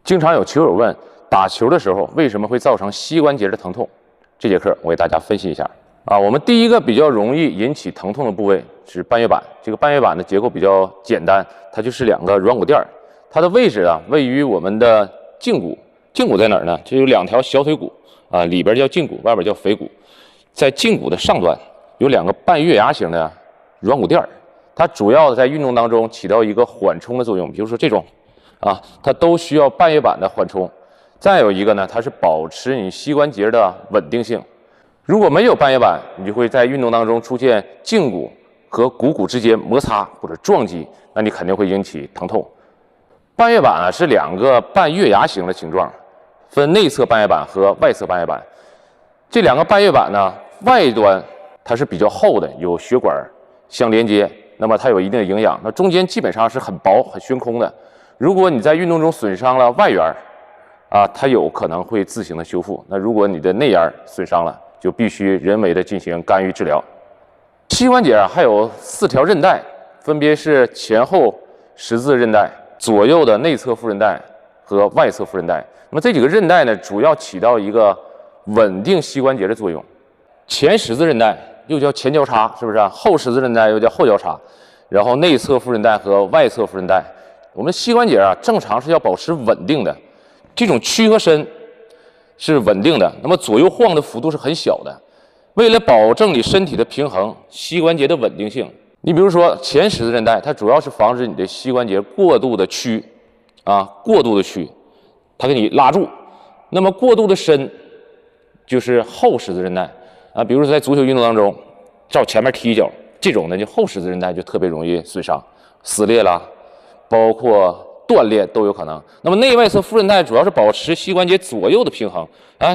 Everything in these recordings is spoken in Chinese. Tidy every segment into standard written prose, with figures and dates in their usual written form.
经常有球友问，打球的时候为什么会造成膝关节的疼痛？这节课我给大家分析一下。我们第一个比较容易引起疼痛的部位是半月板。这个半月板的结构比较简单，它就是两个软骨垫，它的位置位于我们的胫骨。胫骨在哪儿呢？就有两条小腿骨里边叫胫骨，外边叫腓骨。在胫骨的上端有两个半月牙形的软骨垫，它主要在运动当中起到一个缓冲的作用。比如说这种它都需要半月板的缓冲。再有一个呢，它是保持你膝关节的稳定性。如果没有半月板，你就会在运动当中出现胫骨和股骨之间摩擦或者撞击，那你肯定会引起疼痛。半月板是两个半月牙形的形状，分内侧半月板和外侧半月板。这两个半月板呢，外端它是比较厚的，有血管相连接，那么它有一定的营养。那中间基本上是很薄、很悬空的。如果你在运动中损伤了外缘它有可能会自行的修复。那如果你的内沿损伤了，就必须人为的进行干预治疗。膝关节还有4条韧带，分别是前后十字韧带、左右的内侧副韧带和外侧副韧带。那么这几个韧带呢，主要起到一个稳定膝关节的作用。前十字韧带又叫前交叉，是不是后十字韧带又叫后交叉，然后内侧副韧带和外侧副韧带。我们膝关节正常是要保持稳定的，这种屈和伸是稳定的，那么左右晃的幅度是很小的。为了保证你身体的平衡，膝关节的稳定性，你比如说前十字韧带，它主要是防止你的膝关节过度的屈过度的屈，它给你拉住。那么过度的伸就是后十字韧带比如说在足球运动当中照前面踢一脚，这种呢就后十字韧带就特别容易损伤、撕裂了，包括断裂都有可能。那么内外侧副韧带主要是保持膝关节左右的平衡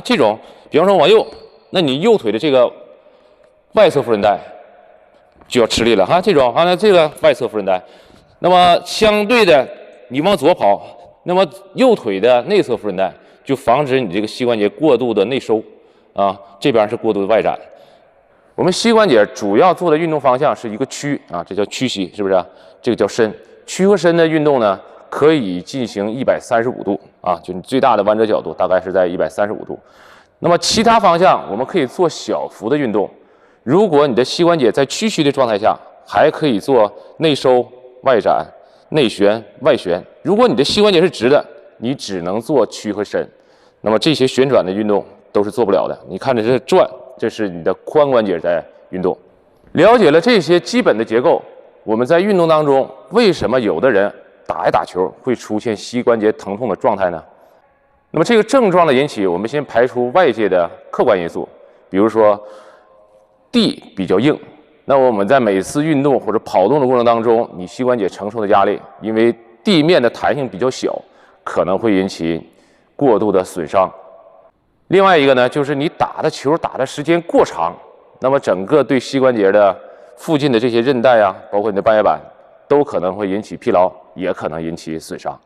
这种比方说往右，那你右腿的这个外侧副韧带就要吃力了这种那这个外侧副韧带。那么相对的你往左跑，那么右腿的内侧副韧带就防止你这个膝关节过度的内收这边是过度的外展。我们膝关节主要做的运动方向是一个屈这叫屈膝，是不是这个叫伸。屈和伸的运动呢，可以进行135度就你最大的弯折角度大概是在135度。那么其他方向我们可以做小幅的运动。如果你的膝关节在屈曲的状态下，还可以做内收、外展、内旋、外旋。如果你的膝关节是直的，你只能做屈和伸。那么这些旋转的运动都是做不了的。你看这是转，这是你的髋关节在运动。了解了这些基本的结构，我们在运动当中为什么有的人打球会出现膝关节疼痛的状态呢？那么这个症状的引起，我们先排除外界的客观因素，比如说地比较硬，那我们在每次运动或者跑动的过程当中，你膝关节承受的压力，因为地面的弹性比较小，可能会引起过度的损伤。另外一个呢，就是你打的球打的时间过长，那么整个对膝关节的附近的这些韧带包括你的半月板，都可能会引起疲劳，也可能引起损伤。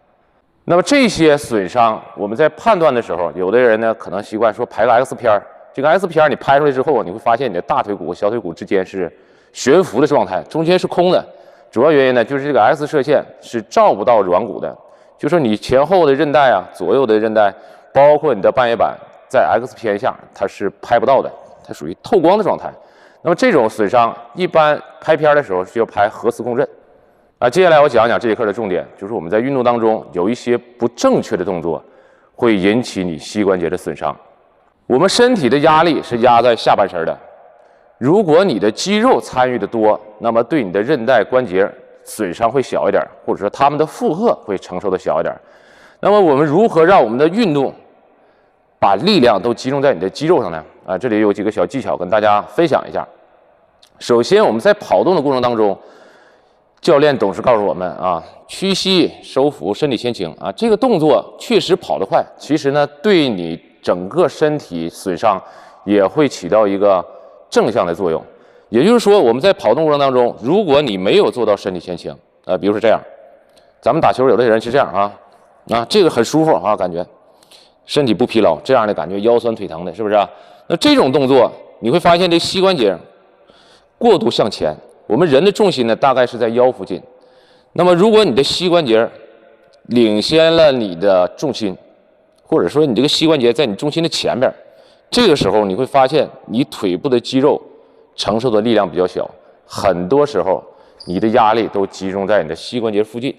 那么这些损伤，我们在判断的时候，有的人呢可能习惯说拍个 X 片，这个 X 片你拍出来之后，你会发现你的大腿骨和小腿骨之间是悬浮的状态，中间是空的。主要原因呢，就是这个 X 射线是照不到软骨的，就是你前后的韧带左右的韧带，包括你的半月板，在 X 片下它是拍不到的，它属于透光的状态。那么这种损伤一般拍片的时候需要拍核磁共振接下来我讲讲这节课的重点，就是我们在运动当中有一些不正确的动作会引起你膝关节的损伤。我们身体的压力是压在下半身的，如果你的肌肉参与的多，那么对你的韧带关节损伤会小一点，或者说它们的负荷会承受的小一点。那么我们如何让我们的运动把力量都集中在你的肌肉上呢？这里有几个小技巧跟大家分享一下。首先我们在跑动的过程当中，教练董事告诉我们屈膝收腹身体前倾这个动作确实跑得快，其实呢对你整个身体损伤也会起到一个正向的作用。也就是说我们在跑动过程当中，如果你没有做到身体前倾比如说这样，咱们打球有的人是这样这个很舒服感觉身体不疲劳，这样的感觉腰酸腿疼的，是不是那这种动作你会发现这膝关节过度向前，我们人的重心呢大概是在腰附近。那么如果你的膝关节领先了你的重心，或者说你这个膝关节在你重心的前边，这个时候你会发现你腿部的肌肉承受的力量比较小，很多时候你的压力都集中在你的膝关节附近。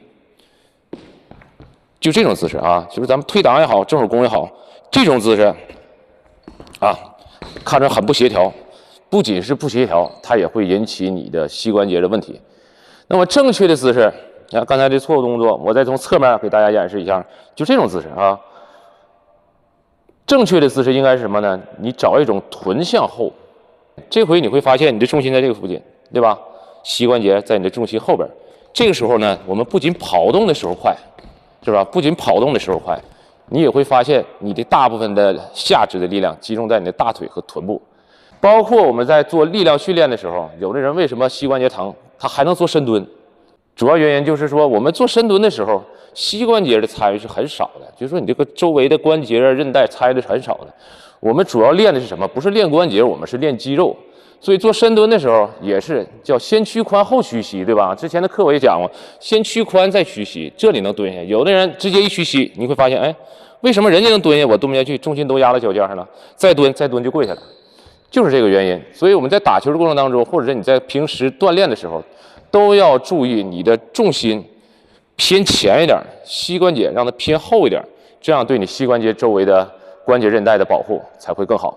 就这种姿势啊，就是咱们推挡也好，正手弓也好，这种姿势啊，看着很不协调。不仅是不协调，它也会引起你的膝关节的问题。那么正确的姿势，你看刚才这错误动作，我再从侧面给大家演示一下，就这种姿势啊。正确的姿势应该是什么呢？你找一种臀向后，这回你会发现你的重心在这个附近，对吧？膝关节在你的重心后边。这个时候呢，我们不仅跑动的时候快，是吧？不仅跑动的时候快，你也会发现你的大部分的下肢的力量集中在你的大腿和臀部。包括我们在做力量训练的时候，有的人为什么膝关节疼，他还能做深蹲？主要原因就是说，我们做深蹲的时候，膝关节的参与是很少的，就是说你这个周围的关节啊、韧带参与的是很少的。我们主要练的是什么？不是练关节，我们是练肌肉。所以做深蹲的时候也是叫先屈髋后屈膝，对吧？之前的课我也讲过，先屈髋再屈膝，这里能蹲下。有的人直接一屈膝，你会发现，哎，为什么人家能蹲下，我蹲不下去？重心都压到脚尖上了，再蹲就跪下了。就是这个原因，所以我们在打球的过程当中，或者是你在平时锻炼的时候，都要注意你的重心偏前一点，膝关节让它偏后一点，这样对你膝关节周围的关节韧带的保护才会更好。